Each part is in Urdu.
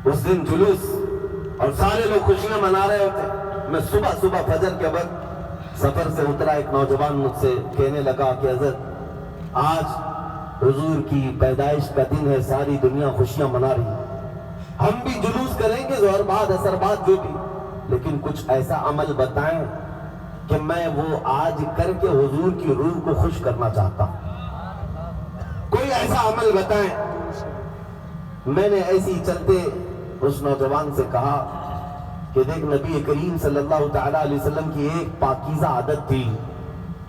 اس دن جلوس اور سارے لوگ خوشیاں منا رہے ہوتے. میں صبح فجر کے وقت سفر سے اترا. ایک نوجوان مجھ سے کہنے لگا کہ حضرت آج حضور کی پیدائش کا دن ہے, ساری دنیا خوشیاں منا رہی ہے, ہم بھی جلوس کریں گے ظہر بعد اثر بعد جو بھی, لیکن کچھ ایسا عمل بتائیں کہ میں وہ آج کر کے حضور کی روح کو خوش کرنا چاہتا ہوں. کوئی ایسا عمل بتائیں. میں نے ایسی چلتے اس نوجوان سے کہا کہ دیکھ, نبی کریم صلی اللہ تعالیٰ علیہ وسلم کی ایک پاکیزہ عادت تھی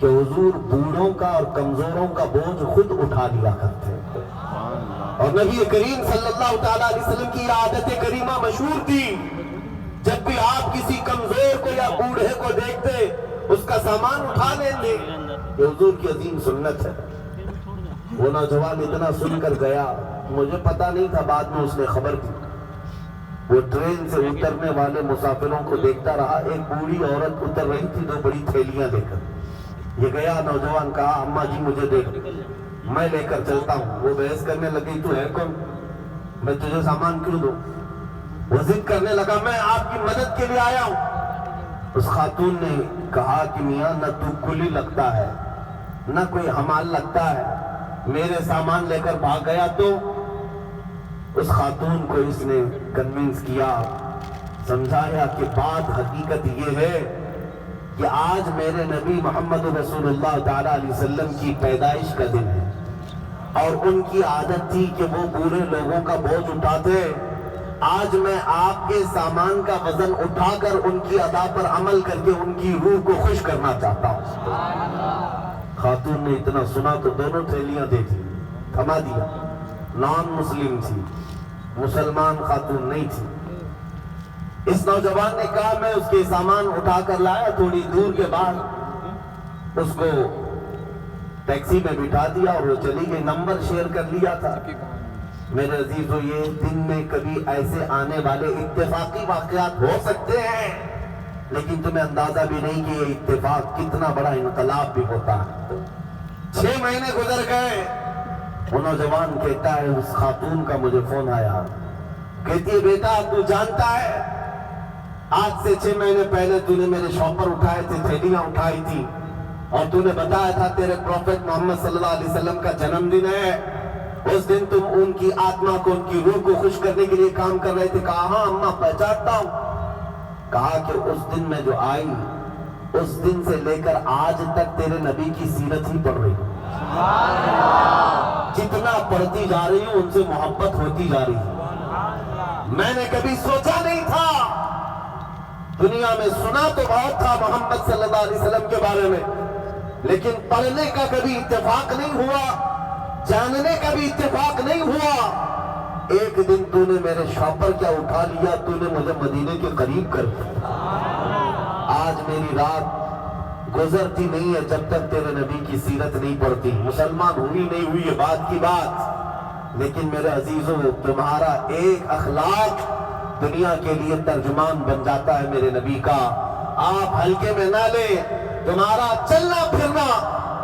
کہ حضور بوڑھوں کا اور کمزوروں کا بوجھ خود اٹھا لیا کرتے, اور نبی کریم صلی اللہ تعالیٰ علیہ وسلم کی عادت کریمہ مشہور تھی, جب بھی آپ کسی کمزور کو یا بوڑھے کو دیکھتے اس کا سامان اٹھا لیتے. یہ حضور کی عظیم سنت ہے. وہ نوجوان اتنا سن کر گیا, مجھے پتا نہیں تھا, بعد میں اس نے خبر دی. وہ ٹرین سے اترنے والے مسافروں کو دیکھتا رہا. ایک بوڑھی عورت اتر رہی تھی 2 بڑی تھیلیاں لے کر. یہ گیا, نوجوان کہا اماں جی مجھے دے دو, میں لے کر چلتا ہوں. وہ بحث کرنے لگی تو ہے کون, میں تجھے سامان کیوں دوں. وہ ضد کرنے لگا میں آپ کی مدد کے لیے آیا ہوں. اس خاتون نے کہا کہ میاں نہ تو کلی لگتا ہے نہ کوئی حمال لگتا ہے, میرے سامان لے کر بھاگ گیا. تو اس خاتون کو اس نے کنونس کیا, سمجھایا کہ بات حقیقت یہ ہے کہ آج میرے نبی محمد رسول اللہ تعالیٰ علیہ وسلم کی پیدائش کا دن ہے, اور ان کی عادت تھی کہ وہ بوڑھے لوگوں کا بوجھ اٹھاتے. آج میں آپ کے سامان کا وزن اٹھا کر ان کی ادا پر عمل کر کے ان کی روح کو خوش کرنا چاہتا ہوں. خاتون نے اتنا سنا تو دونوں تھیلیاں دے دی, تھما دیا. نان مسلم تھی, مسلمان خاتون نہیں تھی. اس نوجوان نے کہا میں اس کے سامان اٹھا کر لایا. تھوڑی دور کے بعد اس کو ٹیکسی میں بٹھا دیا اور وہ چلی گئی. نمبر شیئر کر لیا تھا. میرے عزیزو, یہ دن میں کبھی ایسے آنے والے اتفاقی واقعات ہو سکتے ہیں, لیکن تمہیں اندازہ بھی نہیں کہ یہ اتفاق کتنا بڑا انقلاب بھی ہوتا ہے. 6 مہینے گزر گئے. وہ نوجوان کہتا ہے اس خاتون کا مجھے فون آیا, کہتی ہے بیٹا تو جانتا ہے آج سے 6 مہینے پہلے تو نے میرے شاپر اٹھائے تھے, تھیلیاں اٹھائی تھی, اور تو نے بتایا تھا تیرے پروفیٹ محمد صلی اللہ علیہ وسلم کا جنم دن ہے. اس دن تم ان کی آتما کو, ان کی روح کو خوش کرنے کے لیے کام کر رہے تھے. کہا ہاں اماں پہچانتا ہوں. کہا کہ اس دن میں جو آئی, اس دن سے لے کر آج تک تیرے نبی کی سیرت ہی پڑھ رہی ہوں. جتنا پڑھتی جا رہی ہوں ان سے محبت ہوتی جا رہی ہے. میں نے کبھی سوچا نہیں تھا, دنیا میں سنا تو بہت تھا محمد صلی اللہ علیہ وسلم کے بارے میں, لیکن پڑھنے کا کبھی اتفاق نہیں ہوا, جاننے کا بھی اتفاق نہیں ہوا. ایک دن تو نے میرے شاپر کیا اٹھا لیا, تو نے مجھے مدینے کے قریب کر دیا. آج میری رات گزرتی نہیں ہے جب تک تیرے نبی کی سیرت نہیں پڑھتی. مسلمان ہوئی نہیں ہوئی یہ بات کی بات, لیکن میرے عزیزوں تمہارا ایک اخلاق دنیا کے لیے ترجمان بن جاتا ہے میرے نبی کا. آپ ہلکے میں نہ لیں. تمہارا چلنا پھرنا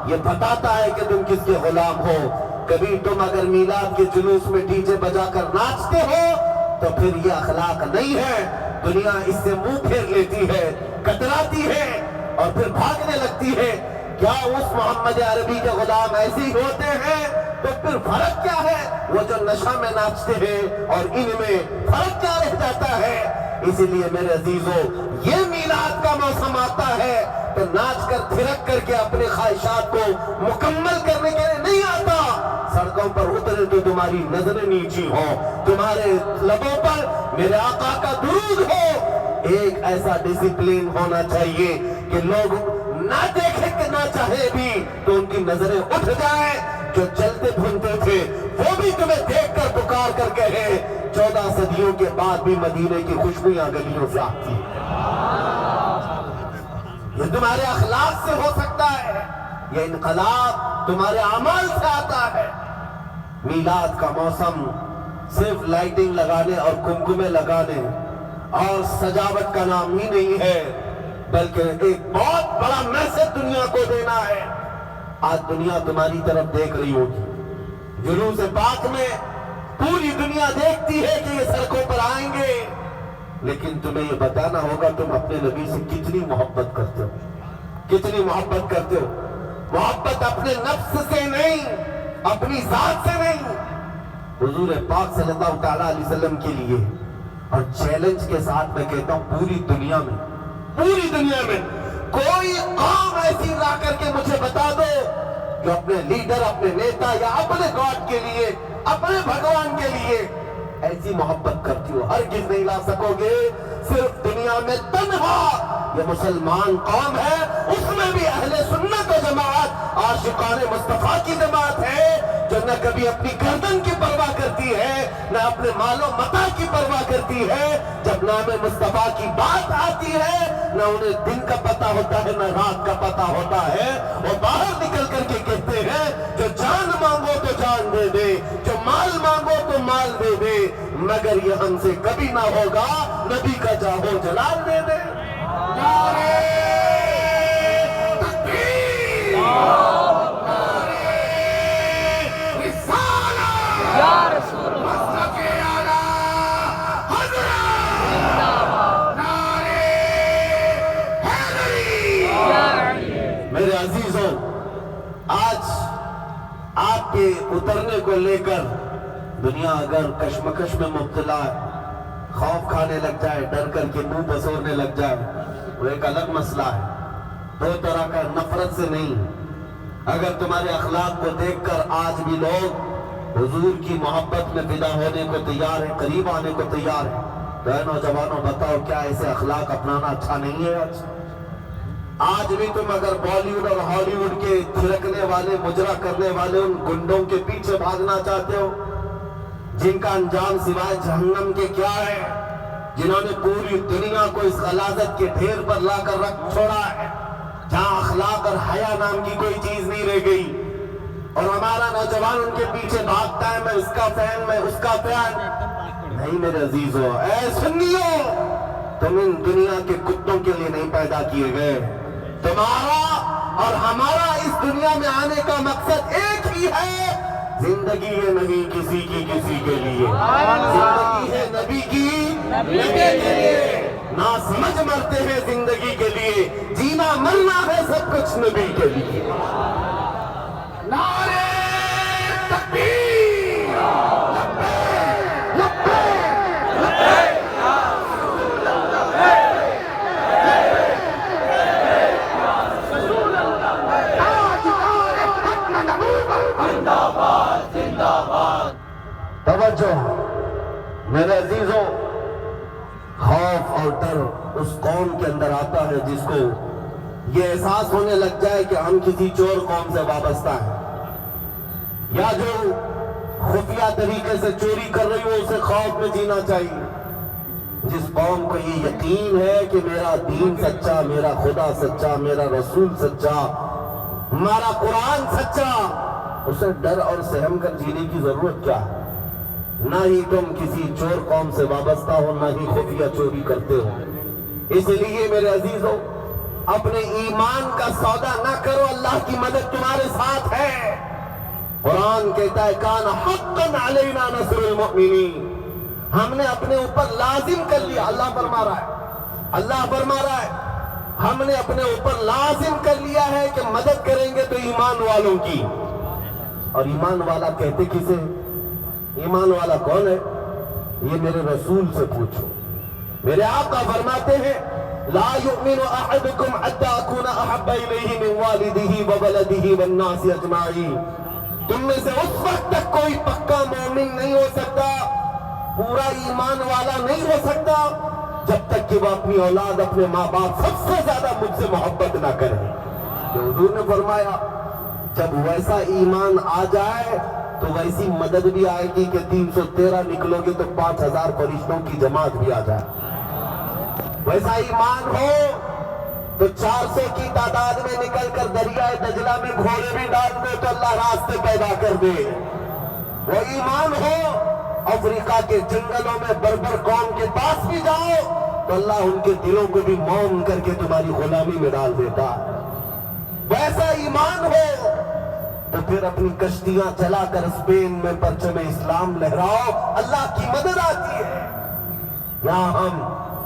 یہ بتاتا ہے کہ تم کس کے غلام ہو. کبھی تم اگر میلاد کے جلوس میں ڈی جے بجا کر ناچتے ہو تو پھر یہ اخلاق نہیں ہے. دنیا اس سے منہ پھیر لیتی ہے, کتراتی ہے اور پھر بھاگنے لگتی ہے. کیا اس محمد عربی کے غلام ایسے ہی ہوتے ہیں؟ تو پھر فرق کیا ہے؟ وہ جو نشہ میں ناچتے ہیں اور ان میں فرق کیا رہ جاتا ہے؟ اسی لیے میرے عزیزو, یہ میلاد کا موسم آتا ہے تو ناچ کر تھرک کر کے اپنے خواہشات کو مکمل کرنے کے لیے نہیں آتا. سڑکوں پر اترے تو تمہاری نظریں نیچی ہو, تمہارے لبوں پر میرے آقا کا درود ہو. ایک ایسا ڈسپلین ہونا چاہیے کہ لوگ نہ دیکھیں کہ نہ چاہے بھی تو ان کی نظریں اٹھ جائیں. جو چلتے پھرتے تھے وہ بھی تمہیں دیکھ کر پکار کر کہے 14 صدیوں کے بعد بھی مدینے کی خوشبویاں گلیوں سے آتی ہیں. یہ تمہارے اخلاق سے ہو سکتا ہے, یہ انقلاب تمہارے اعمال سے آتا ہے. میلاد کا موسم صرف لائٹنگ لگانے اور کمکمے لگانے اور سجاوٹ کا نام ہی نہیں ہے, بلکہ ایک بہت بڑا میسج دنیا کو دینا ہے. آج دنیا تمہاری طرف دیکھ رہی ہوگی. جلوس پاک میں پوری دنیا دیکھتی ہے کہ یہ سڑکوں پر آئیں لیکن تمہیں یہ بتانا ہوگا تم اپنے نبی سے کتنی محبت کرتے ہو، کتنی محبت کرتے ہو۔ محبت اپنے نفس سے نہیں، اپنی ذات سے نہیں، حضور پاک صلی اللہ تعالیٰ علیہ وسلم کے لیے۔ اور چیلنج کے ساتھ میں کہتا ہوں پوری دنیا میں کوئی قوم ایسی لا کر کے مجھے بتا دو جو اپنے لیڈر، اپنے نیتا یا اپنے گاڈ کے لیے، اپنے بھگوان کے لیے ایسی محبت کرتی ہو، ہرگز نہیں لا سکو گے۔ صرف دنیا میں تنہا یہ مسلمان قوم ہے، اس میں بھی اہل سنت و جماعت عاشقان مصطفیٰ کی جماعت ہے، جو نہ کبھی اپنی گردن کی پرواہ کرتی ہے، نہ اپنے مال و متاع کی پرواہ کرتی ہے۔ جب نام مصطفیٰ کی بات آتی ہے، نہ انہیں دن کا پتہ ہوتا ہے نہ رات کا پتہ ہوتا ہے، وہ باہر نکل کر کے کہتے ہیں جو جان مانگو تو جان دے دے، جو مال مانگو تو مال دے دے، مگر یہ ہم سے کبھی نہ ہوگا نبی کا جاہو جلال دے دے۔ نعرہ تکبیر، نعرہ رسالت، یا رسول اللہ، مسلک اعلیٰ حضرت، نعرہ حیدری۔ میرے عزیزوں، آج آپ کے اترنے کو لے کر دنیا اگر کشمکش میں مبتلا ہے، خوف کھانے لگ جائے، ڈر کر کے منہ بسورنے لگ جائے، وہ ایک الگ مسئلہ ہے، دو طرح کا، نفرت سے نہیں۔ اگر تمہارے اخلاق کو دیکھ کر آج بھی لوگ حضور کی محبت میں فدا ہونے کو تیار ہیں، قریب آنے کو تیار ہیں، تو اے نوجوانوں بتاؤ کیا ایسے اخلاق اپنانا اچھا نہیں ہے؟ آج بھی تم اگر بالی ووڈ اور ہالی ووڈ کے تھرکنے والے، مجرا کرنے والے ان گنڈوں کے پیچھے بھاگنا چاہتے ہو جن کا انجام سوائے جہنم کے کیا ہے، جنہوں نے پوری دنیا کو اس غلاظت کے ڈھیر پر لا کر رکھ چھوڑا ہے، جہاں اخلاق اور حیا نام کی کوئی چیز نہیں رہ گئی، اور ہمارا نوجوان ان کے پیچھے بھاگتا ہے، میں اس کا فین، میں اس کا فین۔ نہیں میرے عزیزو، اے سنیو، تم ان دنیا کے کتوں کے لیے نہیں پیدا کیے گئے۔ تمہارا اور ہمارا اس دنیا میں آنے کا مقصد ایک ہی ہے، زندگی ہے نہیں کسی کی کسی کے لیے، زندگی ہے نبی کی نبی کے لیے، نہ سمجھ مرتے ہیں زندگی کے لیے، جینا مرنا ہے سب کچھ نبی کے لیے۔ نعرہ تکبیر، لبیک لبیک لبیک یا رسول اللہ، رسول اللہ، تاجدار ختم نبوت، زندہ باد زندہ باد۔ توجہ میرے عزیزوں، خوف اور ڈر اس قوم کے اندر آتا ہے جس کو یہ احساس ہونے لگ جائے کہ ہم کسی چور قوم سے وابستہ ہیں، یا جو خفیہ طریقے سے چوری کر رہی ہو اسے خوف میں جینا چاہیے۔ جس قوم کو یہ یقین ہے کہ میرا دین سچا، میرا خدا سچا، میرا رسول سچا، ہمارا قرآن سچا، اسے ڈر اور سہم کر جینے کی ضرورت کیا ہے؟ نہ ہی تم کسی چور قوم سے وابستہ ہو، نہ ہی خفیہ چوری کرتے ہو۔ اس لیے میرے عزیزوں، اپنے ایمان کا سودا نہ کرو، اللہ کی مدد تمہارے ساتھ ہے۔ قرآن کہتا ہے کان حقا علینا نصر المؤمنین، ہم نے اپنے اوپر لازم کر لیا، اللہ فرما رہا ہے ہم نے اپنے اوپر لازم کر لیا ہے کہ مدد کریں گے تو ایمان والوں کی۔ اور ایمان والا کہتے کسے؟ ایمان والا کون ہے؟ یہ میرے رسول سے پوچھو۔ میرے آقا فرماتے ہیں لا یؤمن احدکم حتی اکون احب الیہ من والدہ وولدہ والناس اجمعین، تم میں سے اس وقت تک کوئی پکا مومن نہیں ہو سکتا، پورا ایمان والا نہیں ہو سکتا، جب تک کہ وہ اپنی اولاد، اپنے ماں باپ سب سے زیادہ مجھ سے محبت نہ کرے۔ تو حضور نے فرمایا جب ویسا ایمان آ جائے تو ویسی مدد بھی آئے گی کہ 313 نکلو گے تو 5000 فرشتوں کی جماعت بھی آ جائے۔ ویسا ایمان ہو تو 400 کی تعداد میں نکل کر دریائے دجلہ میں گھوڑے بھی ڈال دے تو اللہ راستے پیدا کر دے۔ وہ ایمان ہو افریقہ کے جنگلوں میں بربر قوم کے پاس بھی جاؤ تو اللہ ان کے دلوں کو بھی موم کر کے تمہاری غلامی میں ڈال دیتا۔ ویسا ایمان ہو تو پھر اپنی کشتیاں چلا کر اسپین میں پرچم اسلام لہراؤ، اللہ کی مدد آتی ہے۔ یہاں ہم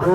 2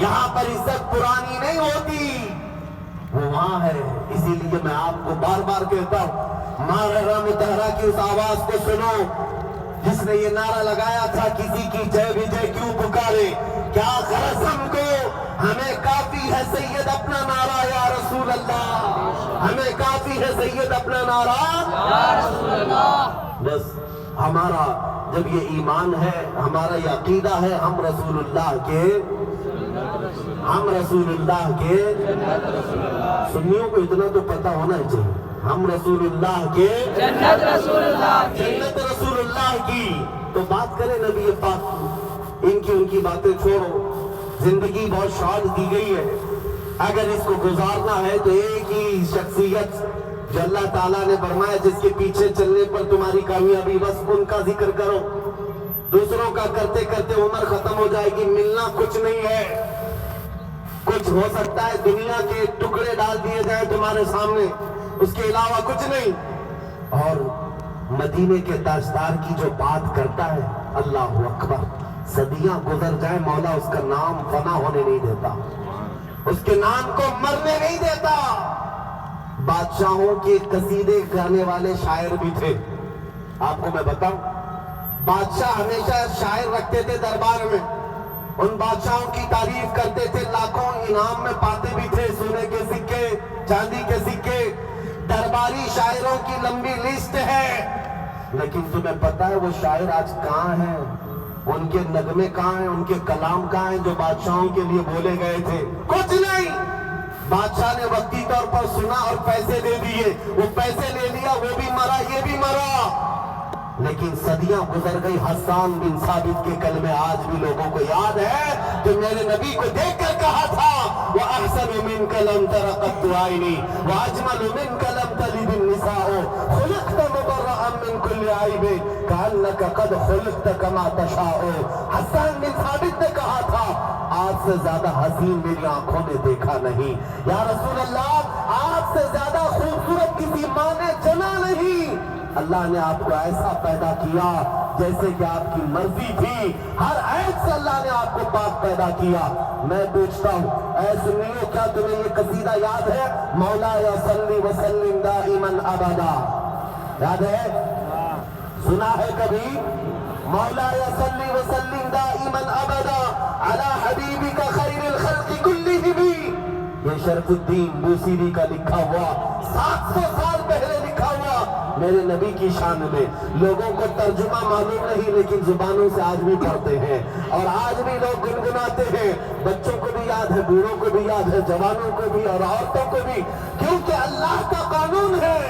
یہاں پر عزت پرانی نہیں ہوتی، وہ وہاں ہے۔ اسی لیے میں آپ کو بار بار کہتا ہوں، ماں رحمہ مطہرہ کی اس آواز کو سنو جس نے یہ نعرہ لگایا تھا، کسی کی جے وجے کیوں پکارے، کیا غرض ہم کو، ہمیں کافی ہے سید اپنا نعرہ یا رسول اللہ، ہمیں کافی ہے سید اپنا نعرہ یا رسول اللہ۔ بس ہمارا جب یہ ایمان ہے، ہمارا یہ عقیدہ ہے، ہم رسول اللہ کے سنیوں کو اتنا تو پتہ ہونا چاہیے، ہم رسول اللہ کے جنت رسول اللہ کی۔ تو بات کریں نبی پاک، ان کی باتیں چھوڑو، زندگی بہت شارٹ دی گئی ہے، اگر اس کو گزارنا ہے تو ایک ہی شخصیت جو اللہ تعالیٰ نے فرمایا جس کے پیچھے چلنے پر تمہاری کامیابی، بس ان کا ذکر کرو۔ دوسروں کا کرتے کرتے عمر ختم ہو جائے گی، ملنا کچھ نہیں ہے۔ کچھ ہو سکتا ہے دنیا کے ٹکڑے ڈال دیے جائیں تمہارے سامنے، اس کے علاوہ کچھ نہیں۔ اور مدینے کے تاجدار کی جو بات کرتا ہے، اللہ اکبر، صدیاں گزر جائیں مولا اس کا نام فنا ہونے نہیں دیتا، اس کے نام کو مرنے نہیں دیتا۔ بادشاہوں کے قصیدے گانے والے شاعر بھی تھے، آپ کو میں بتاؤں، بادشاہ ہمیشہ شاعر رکھتے تھے دربار میں، ان بادشاہوں کی تعریف کرتے تھے، لاکھوں انعام میں پاتے بھی تھے، سونے کے سکے، چاندی کے سکے، درباری شاعروں کی لمبی لسٹ ہے۔ لیکن تمہیں پتا ہے وہ شاعر آج کہاں ہیں، ان کے نغمے کہاں ہیں، ان کے کلام کہاں ہیں جو بادشاہوں کے لیے بولے گئے تھے؟ کچھ نہیں۔ بادشاہ نے وقتی طور پر سنا اور پیسے دے دیے، وہ پیسے لے لیا، وہ بھی مرا، یہ بھی مرا۔ لیکن صدیاں گزر گئی، حسان بن ثابت کے کلمے آج بھی لوگوں کو یاد ہے، جو میرے نبی کو دیکھ کر کہا تھا، وَأَحْسَنُ مِنْكَ لَمْ تَرَ قَطُّ عَيْنِي وَأَجْمَلُ مِنْكَ لَمْ تَلِدِ النِّسَاءُ خُلِقْتَ مُبَرَّأً مِنْ كُلِّ عَيْبٍ كَأَنَّكَ قَدْ خُلِقْتَ كَمَا تَشَاءُ۔ حسان بن ثابت نے کہا تھا، آپ سے زیادہ حسین میری آنکھوں نے دیکھا نہیں، یا رسول اللہ آپ سے زیادہ خوبصورت کسی ماں نے جنا نہیں۔ اللہ نے آپ کو ایسا پیدا کیا جیسے کہ آپ کی مرضی تھی، ہر عیب سے اللہ نے آپ کو پاک پیدا کیا۔ میں پوچھتا ہوں، اے سنیو، کیا تمہیں یہ قصیدہ یاد ہے؟ مولا یا صلی وسلم دائما ابدا، یاد ہے؟ سنا ہے کبھی؟ مولا یا صلی وسلم دائما ابدا علی حبیبک خیر الخلق کلہم۔ یہ شرف الدین بوسیری کا لکھا ہوا، 700 سال پہلے لکھا ہوا میرے نبی کی شان میں۔ لوگوں کو ترجمہ معلوم نہیں، لیکن زبانوں سے آج بھی پڑھتے ہیں، اور آج بھی لوگ گنگناتے ہیں، بچوں کو بھی یاد ہے، بوڑھوں کو بھی یاد ہے، جوانوں کو بھی اور عورتوں کو بھی، کیونکہ اللہ کا قانون ہے،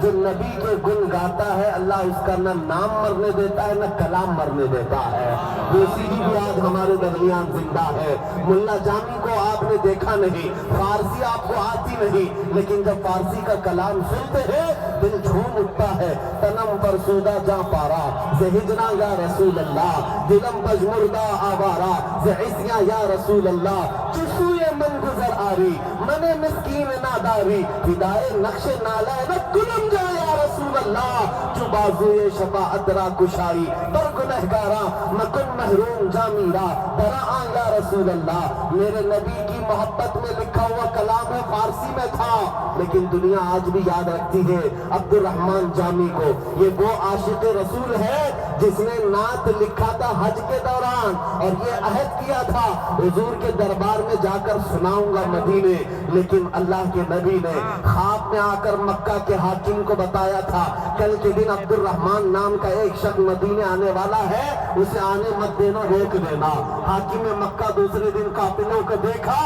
جو نبی کے گن گاتا ہے اللہ اس کا نہ نام مرنے دیتا ہے نہ کلام مرنے دیتا ہے۔ بوسیری بھی آج ہمارے درمیان زندہ ہے۔ ملا جامی کو آپ نے دیکھا نہیں، فارسی آپ کو آتی نہیں، لیکن جب فارسی کا کلام سنتے ہیں دل جھوم اٹھتا ہے۔ تنم پر سودا جاں پارا زہجنا یا رسول اللہ، دلم بجمردہ آوارا زعسیاں یا رسول اللہ، چسوئے من گزر آری من مسکین ناداری، ہدایے نقش نالائنت گلم جا یا رسول اللہ، جو بازوئے شفاعت را کشائی پر گنہگارا مکن محروم جامیرا براآں یا رسول اللہ۔ میرے نبی کی محبت میں لکھا ہوا کلام ہے، فارسی میں تھا، لیکن دنیا آج بھی یاد رکھتی ہے عبد الرحمن جامی کو۔ یہ وہ عاشق رسول ہے جس نے نعت لکھا تھا حج کے دوران، اور یہ عہد کیا تھا حضور کے دربار میں جا کر سناؤں گا مدینے، لیکن اللہ کے نبی نے خواب میں آ کر مکہ کے حاکم کو بتایا تھا، کل کے دن عبد الرحمن نام کا ایک شخص مدینے آنے والا ہے، اسے آنے مت دینا، روک دینا۔ حاکم مکہ دوسرے دن قافلوں کو دیکھا،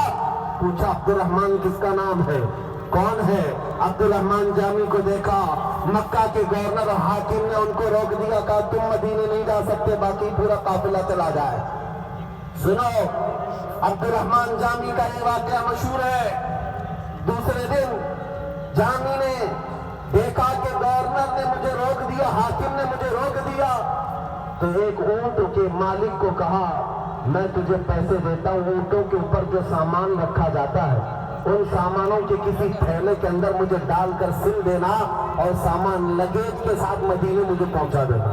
پوچھا عبد الرحمن کس کا نام ہے، کون ہے؟ عبد الرحمن جامی کو دیکھا، مکہ کے گورنر اور حاکم نے ان کو روک دیا، کہا تم مدینے نہیں جا سکتے، باقی پورا قافلہ چلا جائے۔ سنو، عبد الرحمن جامی کا یہ واقعہ مشہور ہے۔ دوسرے دن جامی نے دیکھا کہ گورنر نے مجھے روک دیا، حاکم نے مجھے روک دیا، تو ایک اونٹ کے مالک کو کہا میں تجھے پیسے دیتا ہوں، اونٹوں کے اوپر جو سامان رکھا جاتا ہے ان سامانوں کے کسی تھیلے کے اندر مجھے ڈال کر سل دینا، اور سامان لگیج کے ساتھ مدینے مجھے پہنچا دینا۔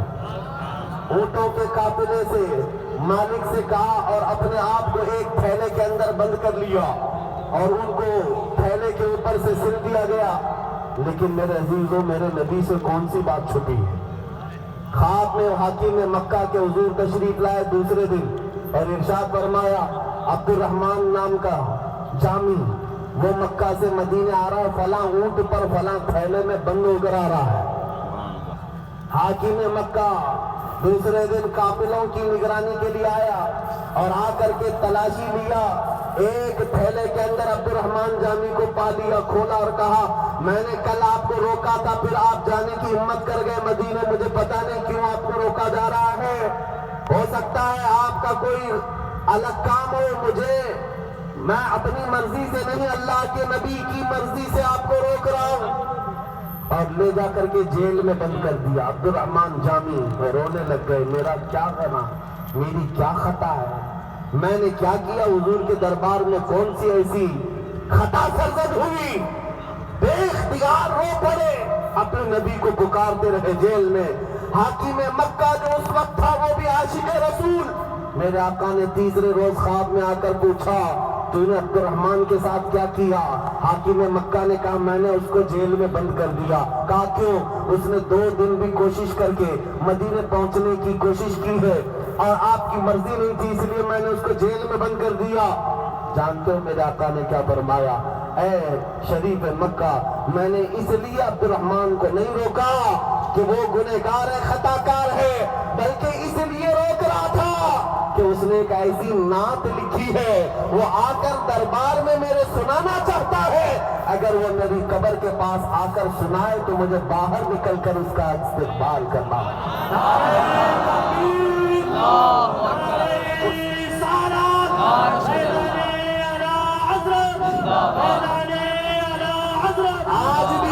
اونٹوں کے قافلے سے مالک سے کہا اور اپنے آپ کو ایک تھیلے کے اندر بند کر لیا اور ان کو تھیلے کے اوپر سے سل دیا گیا. لیکن میرے عزیزوں، میرے نبی سے کون سی بات چھپی ہے؟ خواب میں حاکم مکہ کے حضور تشریف لائے دوسرے دن اور ارشاد فرمایا عبد الرحمن نام کا جامی وہ مکہ سے مدینے آ رہا ہے، فلاں اونٹ پر فلاں تھیلے میں بند ہو کر آ رہا ہے. حاکم مکہ دوسرے دن قافلوں کی نگرانی کے لیے آیا اور آ کر کے تلاشی لیا. ایک تھیلے کے اندر عبد الرحمن جامی کو پا لیا، کھولا اور کہا میں نے کل آپ کو روکا تھا، پھر آپ جانے کی ہمت کر گئے مدینے، مجھے پتا نہیں کیوں آپ کو روکا جا رہا ہے. ہو سکتا ہے آپ کا کوئی الگ کام ہو، میں اپنی مرضی سے نہیں، اللہ کے نبی کی مرضی سے آپ کو روک رہا ہوں. اور لے جا کر کے جیل میں بند کر دیا. عبد الرحمن جامی رونے لگ گئے، میرا کیا گناہ، میری کیا خطا ہے، میں نے کیا کیا؟ حضور کے دربار میں کون سی ایسی خطا سرزد ہوئی؟ بے اختیار رو پڑے، اپنے نبی کو پکارتے رہے جیل میں. حاکم مکہ جو اس وقت تھا وہ بھی عاشق رسول. میرے آقا نے تیسرے روز خواب میں آ کر پوچھا تو نے عبد الرحمن کے ساتھ کیا کیا؟ حاکم مکہ نے کہا میں نے اس کو جیل میں بند کر دیا. کہا کیوں؟ اس نے 2 دن بھی کوشش کر کے مدینے پہنچنے کی کوشش کی ہے اور آپ کی مرضی نہیں تھی، اس لیے میں نے اس کو جیل میں بند کر دیا. جانتے ہو میرے آقا نے کیا فرمایا؟ اے شریف مکہ، میں نے اس لیے عبد الرحمن کو نہیں روکا کہ وہ گنہگار ہے، خطا کار ہے، بلکہ اس لیے روک رہا تھا کہ اس نے ایک ایسی نعت لکھی ہے، وہ آ کر دربار میں میرے سنانا چاہتا ہے. اگر وہ میری قبر کے پاس آ کر سنائے تو مجھے باہر نکل کر اس کا استقبال کرنا. نعرہ تکبیر، نعرہ رسالت،